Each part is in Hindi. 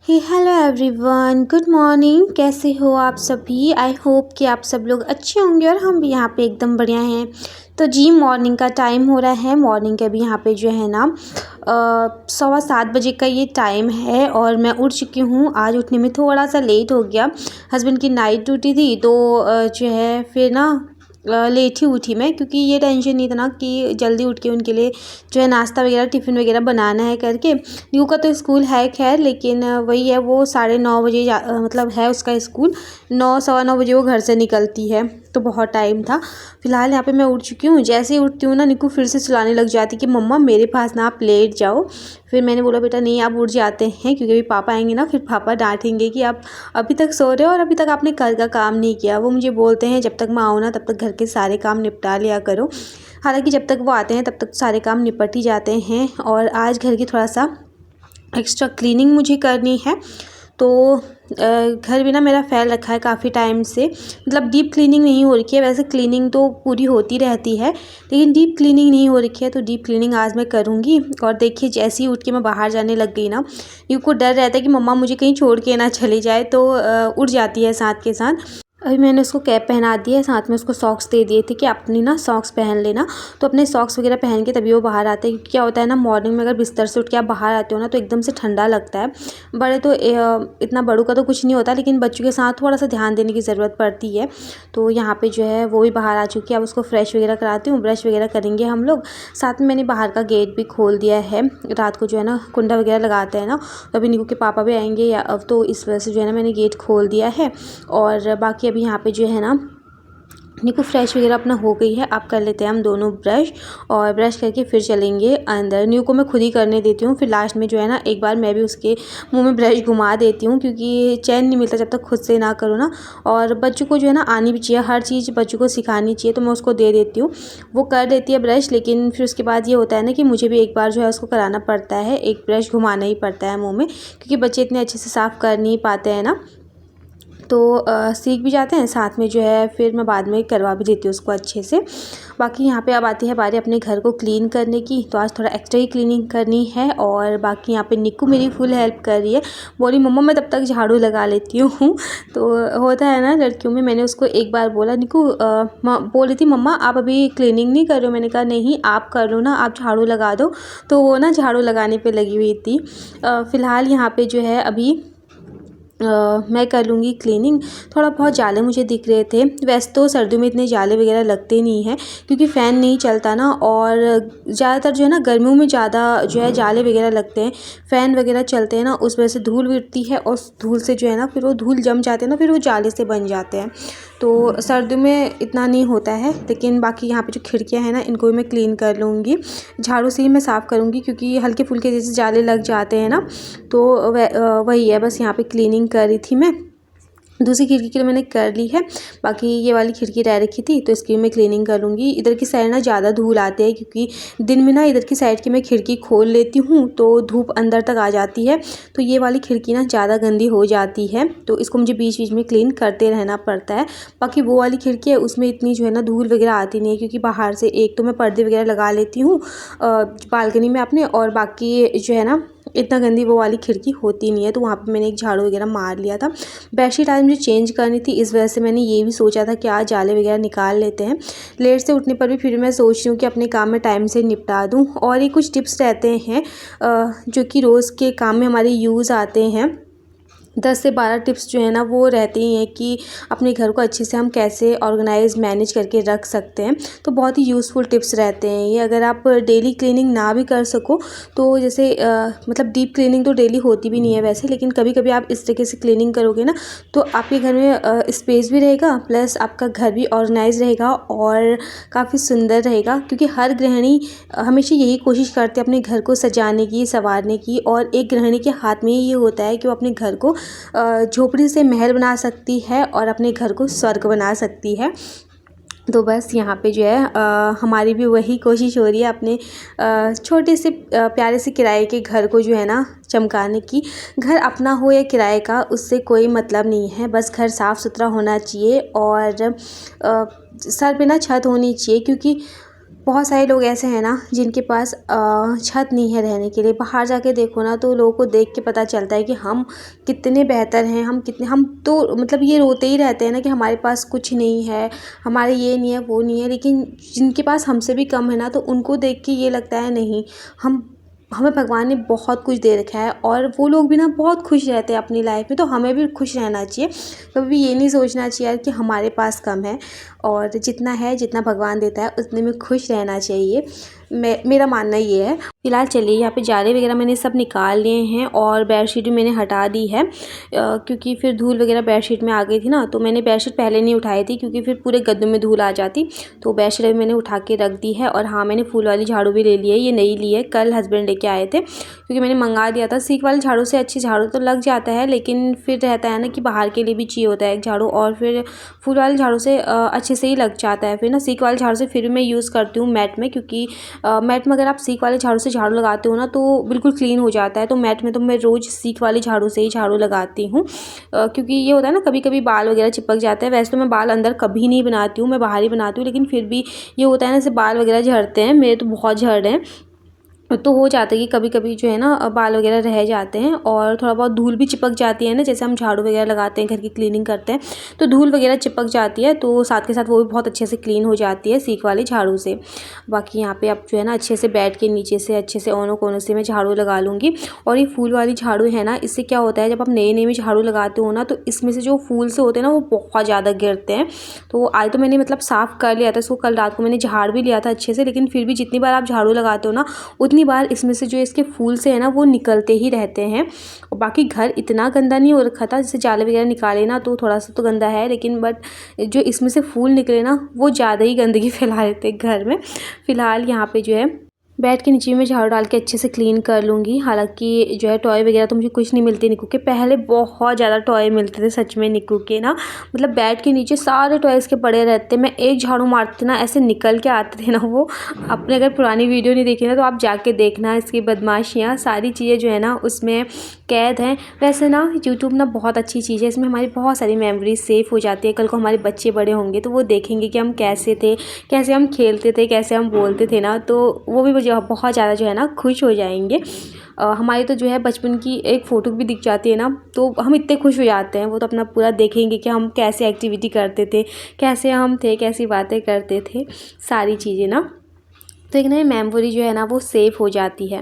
हे हेलो एवरीवन, गुड मॉर्निंग। कैसे हो आप सभी? आई होप कि आप सब लोग अच्छे होंगे और हम भी यहाँ पे एकदम बढ़िया हैं। तो जी मॉर्निंग का टाइम हो रहा है। मॉर्निंग के भी यहाँ पे जो है ना 7:15 बजे का ये टाइम है और मैं उठ चुकी हूँ। आज उठने में थोड़ा सा लेट हो गया। हस्बैंड की नाइट ड्यूटी थी तो जो है फिर ना लेट ही उठी मैं, क्योंकि ये टेंशन नहीं था ना कि जल्दी उठ के उनके लिए जो है नाश्ता वगैरह टिफ़िन वगैरह बनाना है करके। न्यू का तो स्कूल है खैर, लेकिन वही है, वो 9:30 बजे मतलब है उसका स्कूल। 9 सवा 9 बजे वो घर से निकलती है, तो बहुत टाइम था। फिलहाल यहाँ पे मैं उठ चुकी हूँ। जैसे ही उठती हूँ ना, निकू फिर से चिल्लाने लग जाती कि मम्मा मेरे पास ना आप लेट जाओ। फिर मैंने बोला बेटा नहीं, आप उठ जाते हैं, क्योंकि अभी पापा आएंगे ना, फिर पापा डांटेंगे कि आप अभी तक सो रहे हो और अभी तक आपने घर का काम नहीं किया। वो मुझे बोलते हैं जब तक मैं आऊँ ना तब तक घर के सारे काम निपटा लिया करो। हालांकि जब तक वो आते हैं तब तक सारे काम निपट ही जाते हैं। और आज घर की थोड़ा सा एक्स्ट्रा क्लीनिंग मुझे करनी है। तो घर भी ना मेरा फैल रखा है काफ़ी टाइम से। मतलब डीप क्लीनिंग नहीं हो रखी है, वैसे क्लीनिंग तो पूरी होती रहती है, लेकिन डीप क्लीनिंग नहीं हो रखी है। तो डीप क्लीनिंग आज मैं करूँगी। और देखिए जैसे ही उठ के मैं बाहर जाने लग गई ना, को डर रहता है कि मम्मा मुझे कहीं छोड़ के ना चली जाए, तो उठ जाती है साथ के साथ। अभी मैंने उसको कैप पहना दी है, साथ में उसको सॉक्स दे दिए थे कि अपनी ना सॉक्स पहन लेना। तो अपने सॉक्स वगैरह पहन के तभी वो बाहर आते हैं, क्योंकि क्या होता है ना, मॉर्निंग में अगर बिस्तर से उठ के आप बाहर आते हो ना तो एकदम से ठंडा लगता है। बड़े तो इतना बड़ों का तो कुछ नहीं होता, लेकिन बच्चों के साथ थोड़ा सा ध्यान देने की ज़रूरत पड़ती है। तो यहाँ पर जो है वो भी बाहर आ चुकी है। अब उसको फ्रेश वगैरह कराती हूँ, ब्रश वगैरह करेंगे हम लोग। साथ में मैंने बाहर का गेट भी खोल दिया है। रात को जो है ना कुंडा वगैरह लगाते हैं ना, तो अभी निकू के पापा भी आएंगे या अब, तो इस वजह से जो है ना मैंने गेट खोल दिया है। और बाकी अभी यहाँ पे जो है ना निकू फ्रेश वगैरह अपना हो गई है। अब कर लेते हैं हम दोनों ब्रश, और ब्रश करके फिर चलेंगे अंदर। न्यू को मैं खुद ही करने देती हूँ, फिर लास्ट में जो है ना एक बार मैं भी उसके मुंह में ब्रश घुमा देती हूँ, क्योंकि चैन नहीं मिलता जब तक खुद से ना करो ना। और बच्चों को जो है ना आनी भी चाहिए, हर चीज़ बच्चों को सिखानी चाहिए, तो मैं उसको दे देती हूँ। वो कर देती है ब्रश, लेकिन फिर उसके बाद ये होता है ना कि मुझे भी एक बार जो है उसको कराना पड़ता है, एक ब्रश घुमाना ही पड़ता है मुँह में, क्योंकि बच्चे इतने अच्छे से साफ़ कर नहीं पाते हैं ना। तो सीख भी जाते हैं, साथ में जो है फिर मैं बाद में करवा भी देती हूँ उसको अच्छे से। बाकी यहाँ पे अब आती है बारी अपने घर को क्लीन करने की, तो आज थोड़ा एक्स्ट्रा ही क्लीनिंग करनी है। और बाकी यहाँ पे निक्कू मेरी फुल हेल्प कर रही है, बोली मम्मा मैं तब तक झाड़ू लगा लेती हूँ। तो होता है ना लड़कियों में। मैंने उसको एक बार बोला, निक्कू बोल रही थी मम्मा आप अभी क्लीनिंग नहीं कर रहे हो? मैंने कहा नहीं आप कर लो ना, आप झाड़ू लगा दो। तो वो ना झाड़ू लगाने पर लगी हुई थी। फ़िलहाल यहाँ पर जो है अभी मैं कर लूँगी क्लीनिंग। थोड़ा बहुत जाले मुझे दिख रहे थे। वैसे तो सर्दियों में इतने जाले वगैरह लगते नहीं हैं, क्योंकि फ़ैन नहीं चलता ना, और ज़्यादातर जो है ना गर्मियों में ज़्यादा जो है जाले वगैरह लगते हैं। फ़ैन वगैरह चलते हैं ना, उस वजह से धूल उड़ती है, और उस धूल से जो है ना फिर वो धूल जम जाते हैं ना, फिर वो जाले से बन जाते हैं। तो सर्दियों में इतना नहीं होता है। लेकिन बाकी यहाँ पे जो खिड़कियाँ हैं ना, इनको भी मैं क्लीन कर लूँगी, झाड़ू से ही मैं साफ़ करूँगी, क्योंकि हल्के फुल्के जैसे जाले लग जाते हैं ना। तो वही है, बस यहाँ पे क्लीनिंग कर रही थी मैं। दूसरी खिड़की के लिए मैंने कर ली है, बाकी ये वाली खिड़की रह रखी थी, तो इसकी मैं क्लीनिंग कर लूँगी। इधर की साइड ना ज़्यादा धूल आती है, क्योंकि दिन में ना इधर की साइड की मैं खिड़की खोल लेती हूँ तो धूप अंदर तक आ जाती है, तो ये वाली खिड़की ना ज़्यादा गंदी हो जाती है, तो इसको मुझे बीच बीच में क्लीन करते रहना पड़ता है। बाकी वो वाली खिड़की है, उसमें इतनी जो है ना धूल वगैरह आती नहीं है, क्योंकि बाहर से एक तो मैं पर्दे वगैरह लगा लेती हूँ बालकनी में अपने, और बाकी जो है ना इतना गंदी वो वाली खिड़की होती नहीं है। तो वहाँ पे मैंने एक झाड़ू वगैरह मार लिया था। बेडशीट आज मुझे चेंज करनी थी, इस वजह से मैंने ये भी सोचा था कि आज जाले वगैरह निकाल लेते हैं। लेट से उठने पर भी फिर मैं सोच रही हूँ कि अपने काम में टाइम से निपटा दूँ। और ये कुछ टिप्स रहते हैं जो कि रोज़ के काम में हमारे यूज़ आते हैं। 10 से 12 टिप्स जो है ना वो रहती हैं कि अपने घर को अच्छे से हम कैसे ऑर्गेनाइज मैनेज करके रख सकते हैं। तो बहुत ही यूज़फुल टिप्स रहते हैं ये। अगर आप डेली क्लीनिंग ना भी कर सको, तो जैसे मतलब डीप क्लीनिंग तो डेली होती भी नहीं है वैसे, लेकिन कभी कभी आप इस तरीके से क्लीनिंग करोगे ना, तो आपके घर में स्पेस भी रहेगा, प्लस आपका घर भी ऑर्गेनाइज रहेगा और काफ़ी सुंदर रहेगा। क्योंकि हर गृहिणी हमेशा यही कोशिश करते हैं अपने घर को सजाने की, संवारने की, और एक गृहिणी के हाथ में ये होता है कि वो अपने घर को झोपड़ी से महल बना सकती है और अपने घर को स्वर्ग बना सकती है। तो बस यहाँ पे जो है हमारी भी वही कोशिश हो रही है, अपने छोटे से प्यारे से किराए के घर को जो है ना चमकाने की। घर अपना हो या किराए का, उससे कोई मतलब नहीं है, बस घर साफ़ सुथरा होना चाहिए और सर पे ना छत होनी चाहिए। क्योंकि बहुत सारे लोग ऐसे हैं ना जिनके पास छत नहीं है रहने के लिए। बाहर जाके देखो ना तो लोगों को देख के पता चलता है कि हम कितने बेहतर हैं, हम तो मतलब ये रोते ही रहते हैं ना कि हमारे पास कुछ नहीं है, हमारे ये नहीं है, वो नहीं है। लेकिन जिनके पास हमसे भी कम है ना तो उनको देख के ये लगता है नहीं, हम हमें भगवान ने बहुत कुछ दे रखा है और वो लोग भी ना बहुत खुश रहते हैं अपनी लाइफ में। तो हमें भी खुश रहना चाहिए, कभी भी ये नहीं सोचना चाहिए यार कि हमारे पास कम है। और जितना है, जितना भगवान देता है उतने में खुश रहना चाहिए। मेरा मानना ये है। फिलहाल चलिए, यहाँ पे जाले वगैरह मैंने सब निकाल लिए हैं और बेडशीट भी मैंने हटा दी है, क्योंकि फिर धूल वगैरह बेडशीट में आ गई थी ना। तो मैंने बेडशीट पहले नहीं उठाई थी क्योंकि फिर पूरे गद्दों में धूल आ जाती। तो बेडशीट अभी मैंने उठा के रख दी है। और हाँ, मैंने फूल वाली झाड़ू भी ले ली है, ये नई ली है, कल हस्बैंड लेके आए थे क्योंकि मैंने मंगा दिया था। सीक वाली झाड़ू से अच्छी झाड़ू तो लग जाता है, लेकिन फिर रहता है ना कि बाहर के लिए भी चाहिए होता है एक झाड़ू, और फिर फूल वाली झाड़ू से अच्छे से ही लग जाता है। फिर ना सीक वाली झाड़ू से फिर मैं यूज़ करती हूँ मैट में, क्योंकि मैट में अगर आप सीक वाले झाड़ू से झाड़ू लगाते हो ना तो बिल्कुल क्लीन हो जाता है। तो मैट में तो मैं रोज़ सीक वाली झाड़ू से ही झाड़ू लगाती हूँ, क्योंकि ये होता है ना कभी कभी बाल वगैरह चिपक जाते हैं। वैसे तो मैं बाल अंदर कभी नहीं बनाती हूँ, मैं बाहर ही बनाती हूँ, लेकिन फिर भी ये होता है ना जैसे बाल वगैरह झड़ते हैं, मेरे तो बहुत झड़ रहे हैं। तो हो जाता है कि कभी कभी जो है ना बाल वगैरह रह जाते हैं और थोड़ा बहुत धूल भी चिपक जाती है ना, जैसे हम झाड़ू वगैरह लगाते हैं, घर की क्लीनिंग करते हैं तो धूल वगैरह चिपक जाती है, तो साथ के साथ वो भी बहुत अच्छे से क्लीन हो जाती है सीक वाली झाड़ू से। बाकी यहाँ पे अब जो है ना अच्छे से बेड के नीचे से अच्छे से ओनों कोनों से मैं झाड़ू लगा लूँगी। और ये फूल वाली झाड़ू है ना, इससे क्या होता है जब आप नए नए में झाड़ू लगाते हो ना तो इसमें से जो फूल से होते हैं ना वो बहुत ज़्यादा गिरते हैं। तो आज तो मैंने मतलब साफ़ कर लिया था इसको, कल रात को मैंने झाड़ भी लिया था अच्छे से, लेकिन फिर भी जितनी बार आप झाड़ू लगाते हो ना उतनी बार इसमें से जो इसके फूल से है ना वो निकलते ही रहते हैं। और बाकी घर इतना गंदा नहीं हो रखा था, जैसे जाले वगैरह निकाले ना तो थोड़ा सा तो गंदा है, लेकिन बट जो इसमें से फूल निकले ना वो ज़्यादा ही गंदगी फैला देते घर में। फ़िलहाल यहाँ पे जो है बेड के नीचे में झाड़ू डाल के अच्छे से क्लीन कर लूँगी। हालांकि जो है टॉय वगैरह तो मुझे कुछ नहीं मिलते निक्कू के, पहले बहुत ज़्यादा टॉय मिलते थे सच में निक्कू के ना, मतलब बेड के नीचे सारे टॉयज़ के पड़े रहते। मैं एक झाड़ू मारती ना ऐसे निकल के आते थे ना वो। आपने अगर पुरानी वीडियो नहीं देखी ना तो आप जाके देखना, इसकी बदमाशियाँ सारी चीज़ें जो है ना उसमें कैद हैं। वैसे ना यूट्यूब ना बहुत अच्छी चीज़ है, इसमें हमारी बहुत सारी मेमोरीज सेव हो जाती है। कल को हमारे बच्चे बड़े होंगे तो वो देखेंगे कि हम कैसे थे, कैसे हम खेलते थे, कैसे हम बोलते थे ना, तो वो भी बहुत ज़्यादा जो है ना खुश हो जाएंगे। हमारी तो जो है बचपन की एक फ़ोटो भी दिख जाती है ना तो हम इतने खुश हो जाते हैं। वो तो अपना पूरा देखेंगे कि हम कैसे एक्टिविटी करते थे, कैसे हम थे, कैसी बातें करते थे, सारी चीज़ें ना। तो एक नई मेमोरी जो है ना वो सेव हो जाती है।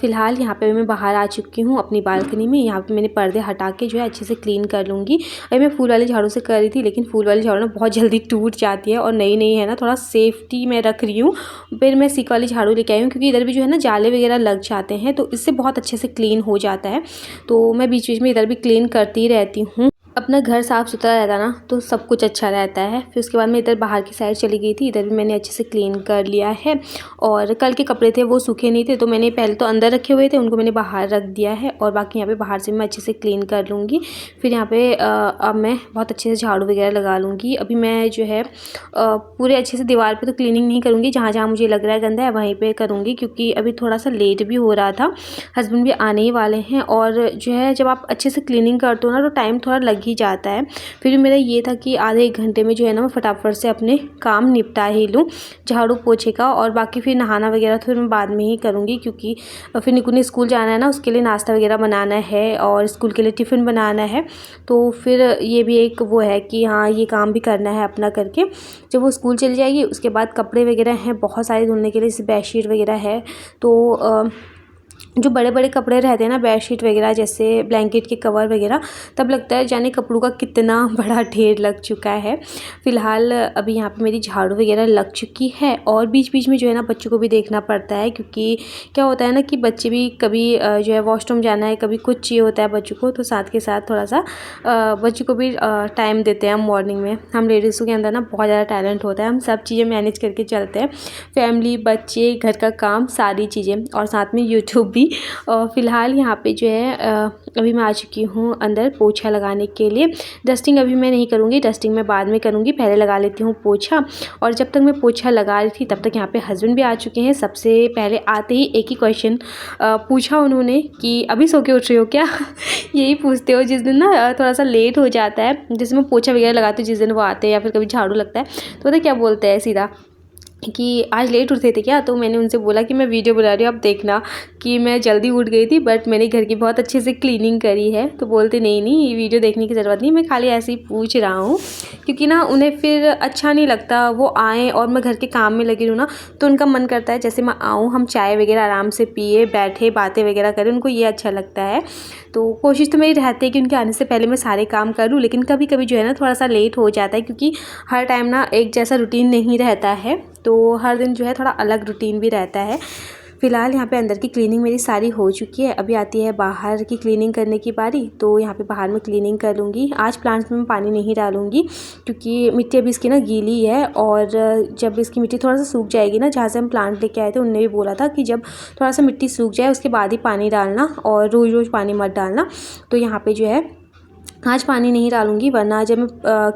फ़िलहाल यहाँ पे मैं बाहर आ चुकी हूँ अपनी बालकनी में। यहाँ पे मैंने पर्दे हटा के जो है अच्छे से क्लीन कर लूँगी। अभी मैं फूल वाली झाड़ू से कर रही थी, लेकिन फूल वाली झाड़ू ना बहुत जल्दी टूट जाती है और नई नई है ना, थोड़ा सेफ्टी में रख रही हूँ। फिर मैं सीक वाली झाड़ू लेके आई हूँ क्योंकि इधर भी जो है ना जाले वगैरह लग जाते हैं, तो इससे बहुत अच्छे से क्लीन हो जाता है। तो मैं बीच बीच में इधर भी क्लीन करती रहती हूँ। अपना घर साफ़ सुथरा रहता ना तो सब कुछ अच्छा रहता है। फिर उसके बाद मैं इधर बाहर की साइड चली गई थी, इधर भी मैंने अच्छे से क्लीन कर लिया है। और कल के कपड़े थे वो सूखे नहीं थे तो मैंने पहले तो अंदर रखे हुए थे, उनको मैंने बाहर रख दिया है। और बाकी यहाँ पे बाहर से मैं अच्छे से क्लीन कर लूँगी। फिर यहाँ पे अब मैं बहुत अच्छे से झाड़ू वगैरह लगा लूँगी। अभी मैं जो है पूरे अच्छे से दीवार पर तो क्लीनिंग नहीं करूँगी, जहाँ जहाँ मुझे लग रहा है गंदा है वहीं पर करूँगी, क्योंकि अभी थोड़ा सा लेट भी हो रहा था, हस्बैंड भी आने ही वाले हैं। और जो है जब आप अच्छे से क्लीनिंग करते हो ना तो टाइम थोड़ा लग ही जाता है। फिर भी मेरा ये था कि आधे एक घंटे में जो है ना मैं फटाफट से अपने काम निपटा ही लूँ झाड़ू पोछे का। और बाकी फिर नहाना वगैरह तो फिर मैं बाद में ही करूँगी, क्योंकि फिर निकू ने स्कूल जाना है ना, उसके लिए नाश्ता वगैरह बनाना है और स्कूल के लिए टिफ़िन बनाना है। तो फिर ये भी एक वो है कि हाँ ये काम भी करना है अपना करके। जब वो स्कूल चली जाएगी उसके बाद कपड़े वगैरह हैं बहुत सारे धुलने के लिए, जैसे बेडशीट वगैरह है। तो जो बड़े बड़े कपड़े रहते हैं ना, बेडशीट वगैरह जैसे ब्लैंकेट के कवर वगैरह, तब लगता है जाने कपड़ों का कितना बड़ा ढेर लग चुका है। फ़िलहाल अभी यहाँ पे मेरी झाड़ू वगैरह लग चुकी है। और बीच बीच में जो है ना बच्चों को भी देखना पड़ता है, क्योंकि क्या होता है ना कि बच्चे भी कभी जो है वॉशरूम जाना है, कभी कुछ चाहिए होता है बच्चों को, तो साथ के साथ थोड़ा सा बच्चों को भी टाइम देते हैं हम मॉर्निंग में। हम लेडीज़ों के अंदर ना बहुत ज़्यादा टैलेंट होता है, हम सब चीज़ें मैनेज करके चलते हैं, फैमिली, बच्चे, घर का काम, सारी चीज़ें, और साथ में यूट्यूब भी। और फ़िलहाल यहाँ पे जो है अभी मैं आ चुकी हूँ अंदर पोछा लगाने के लिए। डस्टिंग अभी मैं नहीं करूँगी, डस्टिंग मैं बाद में करूँगी, पहले लगा लेती हूँ पोछा। और जब तक मैं पोछा लगा रही थी तब तक यहाँ पे हस्बैंड भी आ चुके हैं। सबसे पहले आते ही एक ही क्वेश्चन पूछा उन्होंने कि अभी सो के उठ रही हो क्या? यही पूछते हो जिस दिन ना थोड़ा सा लेट हो जाता है, जिसमें पोछा वगैरह लगाती हूँ, जिस दिन वो आते हैं या फिर कभी झाड़ू लगता है, तो पता क्या बोलते हैं सीधा, कि आज लेट उठे थे क्या, तो मैंने उनसे बोला कि मैं वीडियो बना रही हूँ, आप देखना कि मैं जल्दी उठ गई थी, बट मैंने घर की बहुत अच्छे से क्लीनिंग करी है। तो बोलते नहीं नहीं, ये वीडियो देखने की ज़रूरत नहीं, मैं खाली ऐसे ही पूछ रहा हूँ, क्योंकि ना उन्हें फिर अच्छा नहीं लगता वो आएँ और मैं घर के काम में लगी रहूँ ना, तो उनका मन करता है जैसे मैं आऊँ, हम चाय वगैरह आराम से पिए बैठे बातें वगैरह करें, उनको ये अच्छा लगता है। तो कोशिश तो मेरी रहती है कि उनके आने से पहले मैं सारे काम करूँ, लेकिन कभी कभी जो है ना थोड़ा सा लेट हो जाता है, क्योंकि हर टाइम ना एक जैसा रूटीन नहीं रहता है, तो हर दिन जो है थोड़ा अलग रूटीन भी रहता है। फ़िलहाल यहाँ पे अंदर की क्लीनिंग मेरी सारी हो चुकी है, अभी आती है बाहर की क्लीनिंग करने की बारी। तो यहाँ पे बाहर में क्लीनिंग कर लूँगी। आज प्लांट्स में मैं पानी नहीं डालूँगी, क्योंकि मिट्टी अभी इसकी ना गीली है, और जब इसकी मिट्टी थोड़ा सा सूख जाएगी ना, जहाँ से हम प्लांट लेके आए थे उनने भी बोला था कि जब थोड़ा सा मिट्टी सूख जाए उसके बाद ही पानी डालना, और रोज़ रोज़ पानी मत डालना। तो यहाँ पर जो है आज पानी नहीं डालूँगी, वरना जब मैं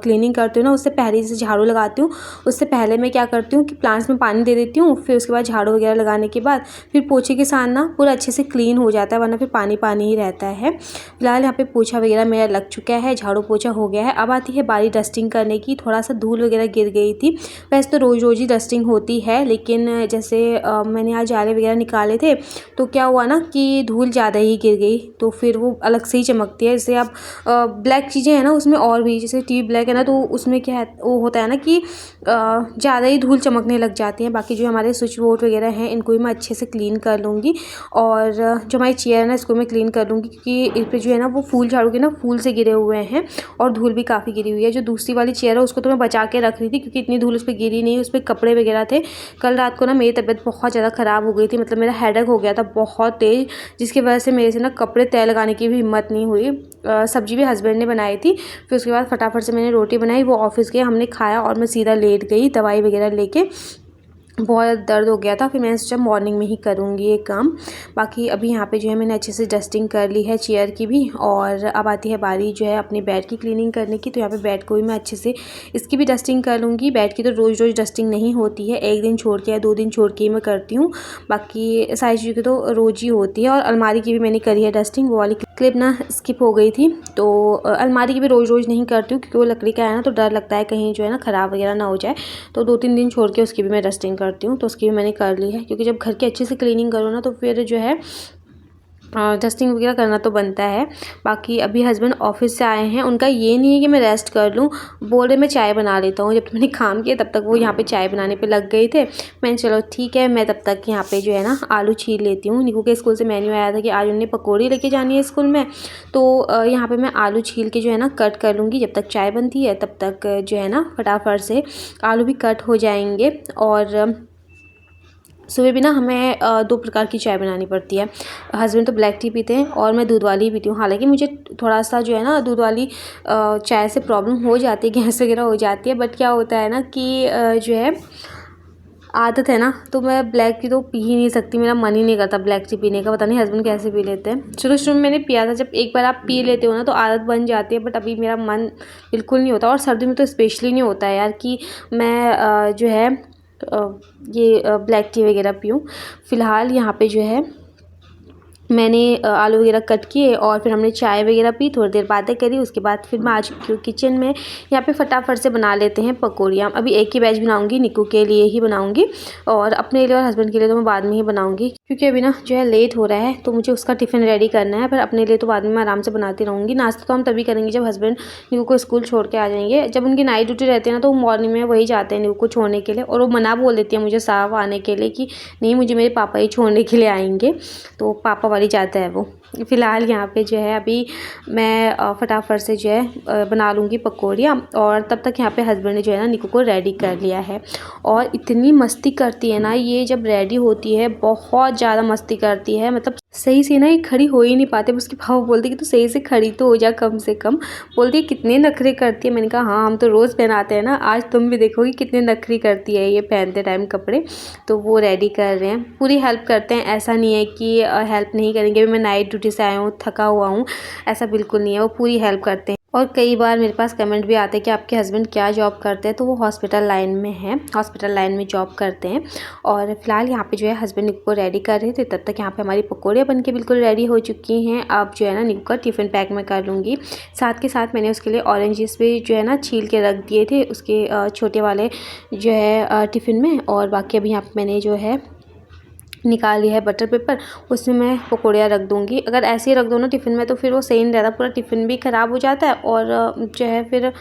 क्लीनिंग करती हूँ ना, उससे पहले जैसे झाड़ू लगाती हूँ, उससे पहले मैं क्या करती हूँ कि प्लांट्स में पानी दे देती हूँ, फिर उसके बाद झाड़ू वगैरह लगाने के बाद फिर पोछे के साथ ना पूरा अच्छे से क्लीन हो जाता है, वरना फिर पानी पानी ही रहता है। फिलहाल यहाँ पे पोछा वगैरह मेरा लग चुका है, झाड़ू पोछा हो गया है। अब आती है बारी डस्टिंग करने की। थोड़ा सा धूल वगैरह गिर गई थी, वैसे तो रोज़ रोज़ ही डस्टिंग होती है, लेकिन जैसे मैंने आज जाले वगैरह निकाले थे, तो क्या हुआ ना कि धूल ज़्यादा ही गिर गई, तो फिर वो अलग से ही चमकती है। जैसे आप ब्लैक चीज़ें हैं ना उसमें, और भी जैसे टीवी ब्लैक है ना, तो उसमें क्या है वो होता है ना कि ज़्यादा ही धूल चमकने लग जाती है। बाकी जो हमारे स्विच बोर्ड वगैरह हैं इनको भी मैं अच्छे से क्लीन कर लूँगी, और जो हमारी चेयर है ना इसको मैं क्लीन कर लूँगी, क्योंकि इस पर जो है ना वो फूल झाड़ू के ना फूल से गिरे हुए हैं, और धूल भी काफ़ी गिरी हुई है। जो दूसरी वाली चेयर है उसको तो मैं बचा के रख रही थी, क्योंकि इतनी धूल उस पर गिरी नहीं, उस पर कपड़े वगैरह थे। कल रात को ना मेरी तबीयत बहुत ज़्यादा ख़राब हो गई थी, मतलब मेरा हेडेक हो गया था बहुत तेज़, जिसकी वजह से मेरे से ना कपड़े तय लगाने की भी हिम्मत नहीं हुई। सब्जी भी हस्बैंड ने बनाई थी, फिर उसके बाद फटाफट से मैंने रोटी बनाई, वो ऑफिस गए, हमने खाया और मैं सीधा लेट गई दवाई वगैरह लेके। बहुत दर्द हो गया था, फिर मैंने सोचा मॉर्निंग में ही करूँगी ये काम। बाकी अभी यहाँ पे जो है मैंने अच्छे से डस्टिंग कर ली है चेयर की भी, और अब आती है बारी जो है अपने बेड की क्लीनिंग करने की। तो यहाँ पे बेड को भी मैं अच्छे से इसकी भी डस्टिंग कर लूँगी। बेड की तो रोज़ रोज़ डस्टिंग नहीं होती है, एक दिन छोड़ के या 2 दिन छोड़ के ही मैं करती हूँ, बाकी सारी चीज़ों की तो रोज़ ही होती है। और अलमारी की भी मैंने करी है डस्टिंग, वो वाली क्लिप ना स्किप हो गई थी, तो अलमारी की भी रोज़ रोज़ नहीं करती हूँ, क्योंकि वो लकड़ी का है ना, तो डर लगता है कहीं जो है ना ख़राब वगैरह ना हो जाए, तो 2-3 दिन छोड़ के उसकी भी मैं डस्टिंग करती हूँ। तो उसकी भी मैंने कर ली है, क्योंकि जब घर की अच्छे से क्लीनिंग करो ना, तो फिर जो है डस्टिंग वगैरह करना तो बनता है। बाकी अभी हस्बैंड ऑफिस से आए हैं, उनका ये नहीं है कि मैं रेस्ट कर लूँ, बोल रहे मैं चाय बना लेता हूँ। जब तक मैंने काम किया तब तक वो यहाँ पे चाय बनाने पे लग गए थे। मैंने चलो ठीक है, मैं तब तक यहाँ पे जो है ना आलू छील लेती हूँ। निकू के स्कूल से मेन्यू आया था कि आज उन्हें पकौड़ी लेके जानी है स्कूल में, तो यहाँ पर मैं आलू छील के जो है ना कट कर लूँगी। जब तक चाय बनती है तब तक जो है ना फटाफट से आलू भी कट हो जाएंगे। और सुबह भी ना हमें 2 प्रकार की चाय बनानी पड़ती है। हस्बैंड तो ब्लैक टी पीते हैं और मैं दूध वाली ही पीती हूँ। हालांकि मुझे थोड़ा सा जो है ना दूध वाली चाय से प्रॉब्लम हो जाती है, गैस वगैरह हो जाती है, बट क्या होता है ना कि जो है आदत है ना, तो मैं ब्लैक टी तो पी ही नहीं सकती, मेरा मन ही नहीं करता ब्लैक टी पीने का। पता नहीं हस्बैंड कैसे पी लेते हैं। शुरू में मैंने पिया था, जब एक बार आप पी लेते हो ना तो आदत बन जाती है, बट अभी मेरा मन बिल्कुल नहीं होता। और सर्दी में तो स्पेशली नहीं होता है यार कि मैं जो है ये ब्लैक टी वगैरह पीऊँ। फ़िलहाल यहाँ पे जो है मैंने आलू वगैरह कट किए और फिर हमने चाय वगैरह पी, थोड़ी देर बातें करी, उसके बाद फिर मैं आ चुकी हूँ किचन में। यहाँ पे फटाफट से बना लेते हैं पकौड़ियाँ। अभी एक ही बैच बनाऊँगी, निकू के लिए ही बनाऊँगी, और अपने लिए और हस्बैंड के लिए तो मैं बाद में ही बनाऊँगी, क्योंकि अभी ना जो है लेट हो रहा है, तो मुझे उसका टिफ़िन रेडी करना है। पर अपने लिए तो बाद में मैं आराम से बनाती रहूँगी। नाश्ता तो हम तभी करेंगे जब हस्बैंड निकू को स्कूल छोड़ के आ जाएंगे। जब उनकी नाइट ड्यूटी रहती है ना, तो मॉर्निंग में वही जाते हैं निकू को छोड़ने के लिए, और वो मना बोल देती है मुझे साफ आने के लिए कि नहीं, मुझे मेरे पापा ही छोड़ने के लिए आएंगे, तो पापा वाली जाता है वो। फ़िलहाल यहाँ पे जो है अभी मैं फटाफट से जो है बना लूँगी पकौड़ियाँ, और तब तक यहाँ पे हस्बैंड ने जो है ना निकू को रेडी कर लिया है। और इतनी मस्ती करती है ना ये, जब रेडी होती है बहुत ज़्यादा मस्ती करती है, मतलब सही से ना ये खड़ी हो ही नहीं पाते। उसके पापा बोलते कि तू सही से खड़ी तो हो जा कम से कम। बोलती है कितने नखरे करती है। मैंने कहा हाँ, हम तो रोज़ पहनाते हैं ना, आज तुम भी देखोगी कितने नखरी करती है ये पहनते टाइम कपड़े। तो वो रेडी कर रहे हैं, पूरी हेल्प करते हैं, ऐसा नहीं है कि हेल्प नहीं करेंगे। मैं नाइट ड्यूटी से आया हूँ, थका हुआ हूँ, ऐसा बिल्कुल नहीं है, वो पूरी हेल्प करते हैं। और कई बार मेरे पास कमेंट भी आते हैं कि आपके हस्बैंड क्या जॉब करते हैं, तो वो हॉस्पिटल लाइन में हैं, हॉस्पिटल लाइन में जॉब करते हैं। और फिलहाल यहाँ पे जो है हस्बैंड निक्कू को रेडी कर रहे थे, तब तक यहाँ पे हमारी पकौड़ियाँ बन के बिल्कुल रेडी हो चुकी हैं। अब जो है ना निक्कू का टिफ़िन पैक मैं कर लूँगी। साथ के साथ मैंने उसके लिए ऑरेंजेस भी जो है ना छील के रख दिए थे उसके छोटे वाले जो है टिफ़िन में। और बाकी अभी यहाँ पर मैंने जो है निकाल लिया है बटर पेपर, उसमें मैं पकौड़ियाँ रख दूँगी। अगर ऐसे ही रख दो ना टिफ़िन में तो फिर वो सही नहीं रहता, पूरा टिफ़िन भी ख़राब हो जाता है और जो है फिर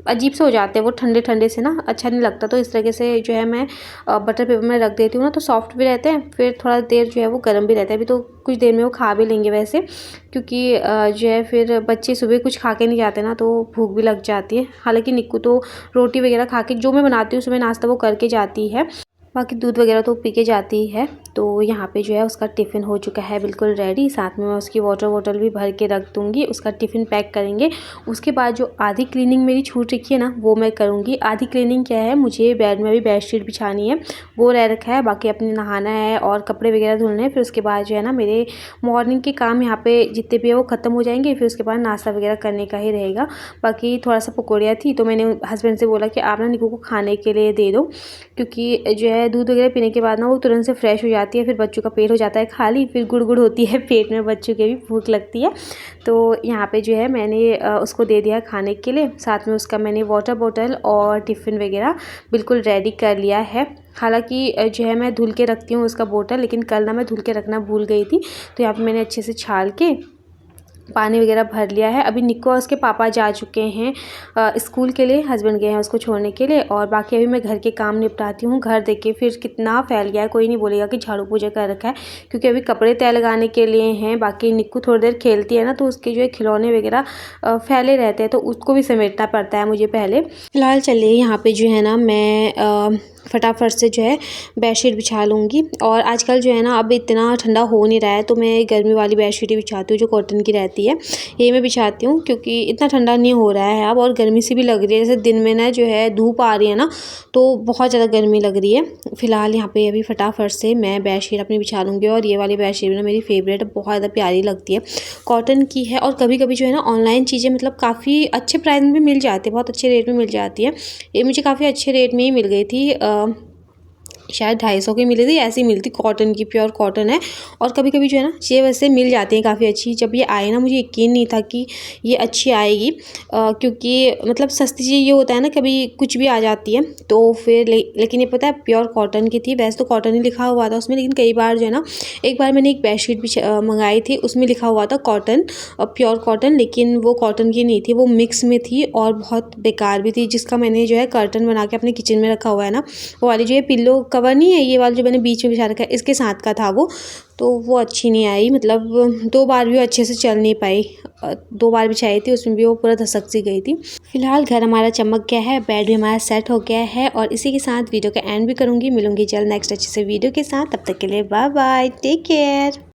अजीब से हो जाते हैं वो ठंडे ठंडे से ना, अच्छा नहीं लगता। तो इस तरीके से जो है मैं बटर पेपर में रख देती हूँ ना, तो सॉफ्ट भी रहते हैं, फिर थोड़ा देर जो है वो गर्म भी रहता है। अभी तो कुछ देर में वो खा भी लेंगे वैसे, क्योंकि जो है फिर बच्चे सुबह कुछ खा के नहीं जाते ना, तो भूख भी लग जाती है। हालाँकि निक्कू तो रोटी वगैरह खा के, जो मैं बनाती हूँ सुबह नाश्ता वो करके जाती है, बाकी दूध वगैरह तो पी के जाती है। तो यहाँ पे जो है उसका टिफ़िन हो चुका है बिल्कुल रेडी। साथ में मैं उसकी वाटर बॉटल भी भर के रख दूँगी, उसका टिफ़िन पैक करेंगे। उसके बाद जो आधी क्लीनिंग मेरी छूट रखी है ना, वो मैं करूँगी। आधी क्लीनिंग क्या है, मुझे बेड में भी बेडशीट बिछानी है, वो रह रखा है। बाकी अपने नहाना है और कपड़े वगैरह धुलने हैं। फिर उसके बाद जो है ना मेरे मॉर्निंग के काम यहाँ पे जितने भी है वो ख़त्म हो जाएंगे। फिर उसके बाद नाश्ता वगैरह करने का ही रहेगा। बाकी थोड़ा सा पकौड़ियाँ थी, तो मैंने हस्बैंड से बोला कि आप ना निक्कू को खाने के लिए दे दो, क्योंकि जो है दूध वगैरह पीने के बाद ना वो तुरंत से फ्रेश हो जाती है। फिर बच्चों का पेट हो जाता है खाली, फिर गुड़ होती है पेट में, बच्चों के भी भूख लगती है। तो यहाँ पे जो है मैंने उसको दे दिया खाने के लिए। साथ में उसका मैंने वाटर बॉटल और टिफ़िन वगैरह बिल्कुल रेडी कर लिया है। हालांकि जो है मैं धुल के रखती हूँ उसका बोतल, लेकिन कल ना मैं धुल के रखना भूल गई थी। तो यहाँ पे मैंने अच्छे से छाल के पानी वगैरह भर लिया है। अभी निक्कू और उसके पापा जा चुके हैं स्कूल के लिए, हस्बैंड गए हैं उसको छोड़ने के लिए। और बाकी अभी मैं घर के काम निपटाती हूँ। घर देखिए फिर कितना फैल गया है, कोई नहीं बोलेगा कि झाड़ू पूजा कर रखा है, क्योंकि अभी कपड़े तय लगाने के लिए हैं। बाकी निक्कू थोड़ी देर खेलती है ना, तो उसके जो है खिलौने वगैरह फैले रहते हैं, तो उसको भी समेटना पड़ता है मुझे पहले। फिलहाल चलिए यहाँ पर जो है ना मैं फटाफट से जो है बेडशीट बिछा लूँगी। और आजकल जो है ना अब इतना ठंडा हो नहीं रहा है, तो मैं गर्मी वाली बेडशीट ही बिछाती हूँ जो कॉटन की रहती है, ये मैं बिछाती हूँ, क्योंकि इतना ठंडा नहीं हो रहा है अब। और गर्मी सी भी लग रही है, जैसे दिन में ना जो है धूप आ रही है ना, तो बहुत ज़्यादा गर्मी लग रही है। फिलहाल यहाँ पे अभी फटाफट से मैं बेडशीट अपनी बिछा लूँगी। और ये वाली बेडशीट ना मेरी फेवरेट, बहुत ज़्यादा प्यारी लगती है, कॉटन की है। और कभी कभी जो है ना ऑनलाइन चीज़ें मतलब काफ़ी अच्छे प्राइस में भी मिल जाती है, बहुत अच्छे रेट में मिल जाती है। ये मुझे काफ़ी अच्छे रेट में ही मिल गई थी, शायद 250 की मिली थी, ऐसी मिलती, कॉटन की, प्योर कॉटन है। और कभी कभी जो है ना ये वैसे मिल जाती हैं काफ़ी अच्छी। जब ये आई ना मुझे यकीन नहीं था कि ये अच्छी आएगी, क्योंकि मतलब सस्ती चीज़ ये होता है ना, कभी कुछ भी आ जाती है। तो फिर लेकिन ये पता है प्योर कॉटन की थी। वैसे तो कॉटन ही लिखा हुआ था उसमें, लेकिन कई बार जो है ना, एक बार मैंने एक बेडशीट भी मंगाई थी, उसमें लिखा हुआ था कॉटन, प्योर कॉटन, लेकिन वो कॉटन की नहीं थी, वो मिक्स में थी और बहुत बेकार भी थी। जिसका मैंने जो है कर्टन बना के अपने किचन में रखा हुआ है ना, वो वाली जो है पिल्लो कवर नहीं है, ये वाला जो मैंने बीच में बिछा रखा है, इसके साथ का था वो। तो वो अच्छी नहीं आई, मतलब 2 बार भी वो अच्छे से चल नहीं पाई। 2 बार बिछाई थी, उसमें भी वो पूरा धसक सी गई थी। फिलहाल घर हमारा चमक गया है, बेड भी हमारा सेट हो गया है। और इसी के साथ वीडियो का एंड भी करूँगी। मिलूंगी जल्द नेक्स्ट अच्छे से वीडियो के साथ, तब तक के लिए बाय बाय, टेक केयर।